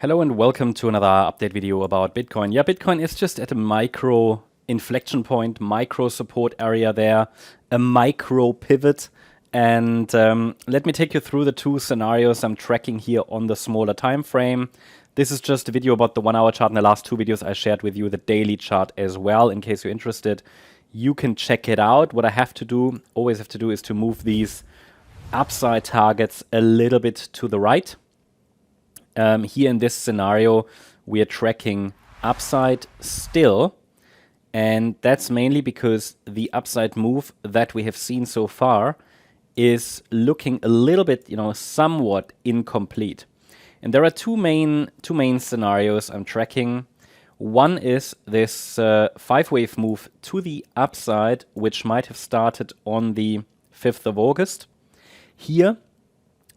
Hello and welcome to another update video about Bitcoin. Yeah, Bitcoin is just at a micro inflection point, micro support area there, a micro pivot. And let me take you through the two scenarios I'm tracking here on the smaller time frame. This is just a video about the 1 hour chart. In the last two videos, I shared with you the daily chart as well. In case you're interested, you can check it out. What I have to do, always have to do, is to move these upside targets a little bit to the right. Here in this scenario, we are tracking upside still, and that's mainly because the upside move that we have seen so far is looking a little bit, somewhat incomplete. And there are two main scenarios I'm tracking. One is this 5-wave move to the upside, which might have started on the 5th of August. Here,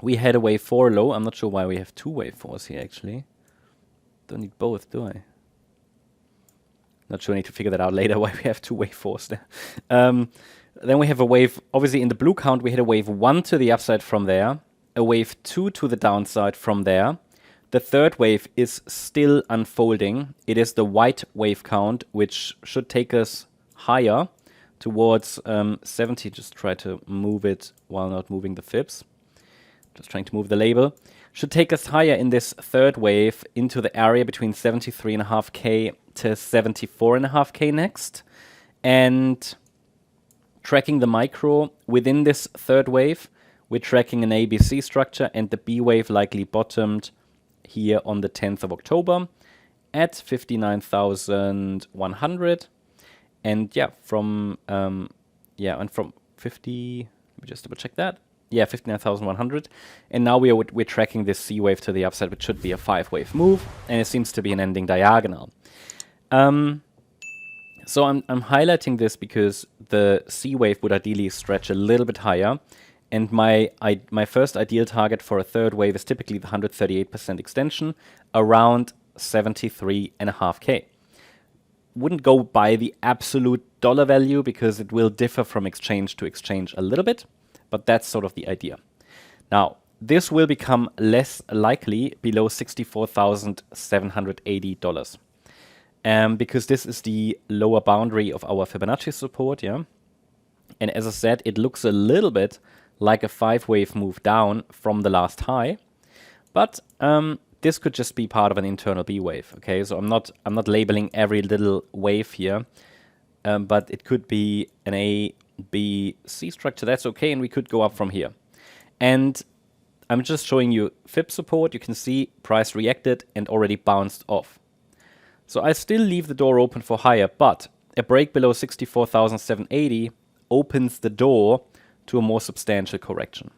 we had a wave 4 low. I'm not sure why we have two wave 4s here, actually. Don't need both, do I? Not sure, I need to figure that out later, why we have two wave 4s there. Then we have a wave, obviously in the blue count, we had a wave 1 to the upside from there, a wave 2 to the downside from there. The third wave is still unfolding. It is the white wave count, which should take us higher towards 70. Just try to move it while not moving the fibs. Just trying to move the label. Should take us higher in this third wave into the area between 73.5K to 74.5K next. And tracking the micro within this third wave, we're tracking an ABC structure, and the B wave likely bottomed here on the 10th of October at 59,100. And yeah, from 50, let me just double check that. Yeah, 59,100. And now we're tracking this C wave to the upside, which should be a 5-wave move, and it seems to be an ending diagonal. So I'm highlighting this because the C wave would ideally stretch a little bit higher, and my first ideal target for a third wave is typically the 138% extension around 73.5K. Wouldn't go by the absolute dollar value because it will differ from exchange to exchange a little bit, but that's sort of the idea. Now, this will become less likely below $64,780. Because this is the lower boundary of our Fibonacci support, yeah? And as I said, it looks a little bit like a 5-wave move down from the last high, but this could just be part of an internal B wave, okay? So I'm not labeling every little wave here, but it could be an A, B, C structure. That's okay, and we could go up from here. And I'm just showing you fib support. You can see price reacted and already bounced off. So I still leave the door open for higher, but a break below 64,780 opens the door to a more substantial correction.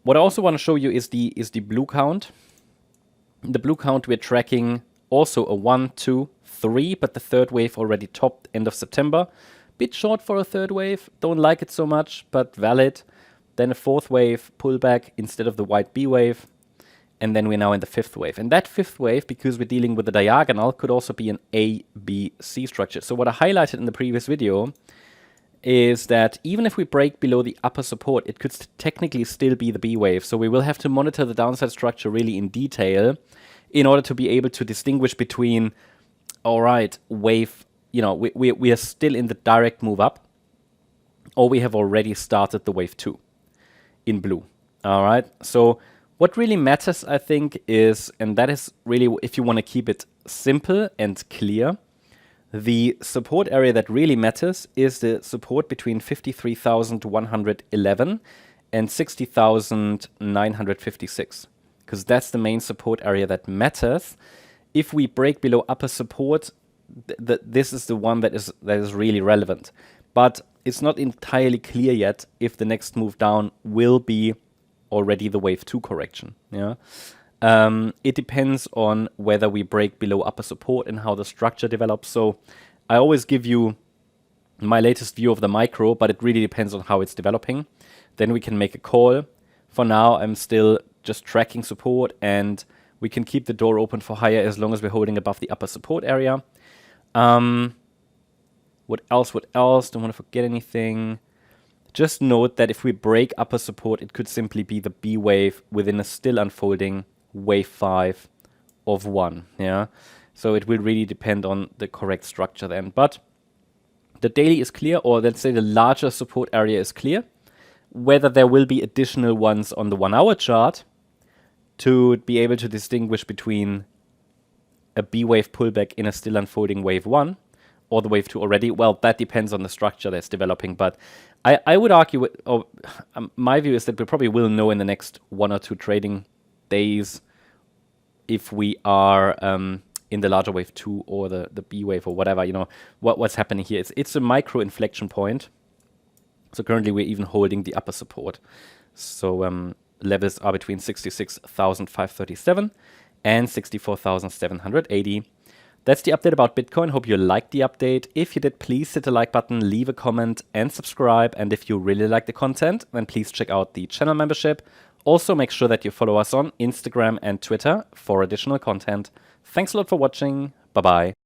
What I also want to show you is the blue count. In the blue count, we're tracking also a 1, 2, 3, but the third wave already topped end of September. Bit short for a third wave, don't like it so much, but valid. Then a fourth wave pullback instead of the white B wave. And then we're now in the fifth wave. And that fifth wave, because we're dealing with the diagonal, could also be an A, B, C structure. So what I highlighted in the previous video is that even if we break below the upper support, it could technically still be the B wave. So we will have to monitor the downside structure really in detail in order to be able to distinguish between, all right, wave, we are still in the direct move up, or we have already started the wave 2 in blue. All right. So what really matters, I think, is, and that is really, if you want to keep it simple and clear, the support area that really matters is the support between 53,111 and 60,956, because that's the main support area that matters. If we break below upper support, this is the one that is really relevant. But it's not entirely clear yet if the next move down will be already the wave 2 correction. Yeah, it depends on whether we break below upper support and how the structure develops. So I always give you my latest view of the micro, but it really depends on how it's developing. Then we can make a call. For now, I'm still just tracking support, and we can keep the door open for higher as long as we're holding above the upper support area. What else? Don't want to forget anything. Just note that if we break upper support, it could simply be the B wave within a still unfolding wave 5 of 1. Yeah, so it will really depend on the correct structure then. But the daily is clear, or let's say the larger support area is clear. Whether there will be additional ones on the 1 hour chart to be able to distinguish between a B wave pullback in a still unfolding wave 1 or the wave 2 already, well, that depends on the structure that's developing. But I would argue, my view is that we probably will know in the next 1 or 2 trading days if we are in the larger wave 2 or the B wave or whatever, what's happening here. It's a micro inflection point. So currently we're even holding the upper support. So levels are between 66,537 and 64,780. That's the update about Bitcoin. Hope you liked the update. If you did, please hit the like button, leave a comment and subscribe. And if you really like the content, then please check out the channel membership. Also make sure that you follow us on Instagram and Twitter for additional content. Thanks a lot for watching. Bye-bye.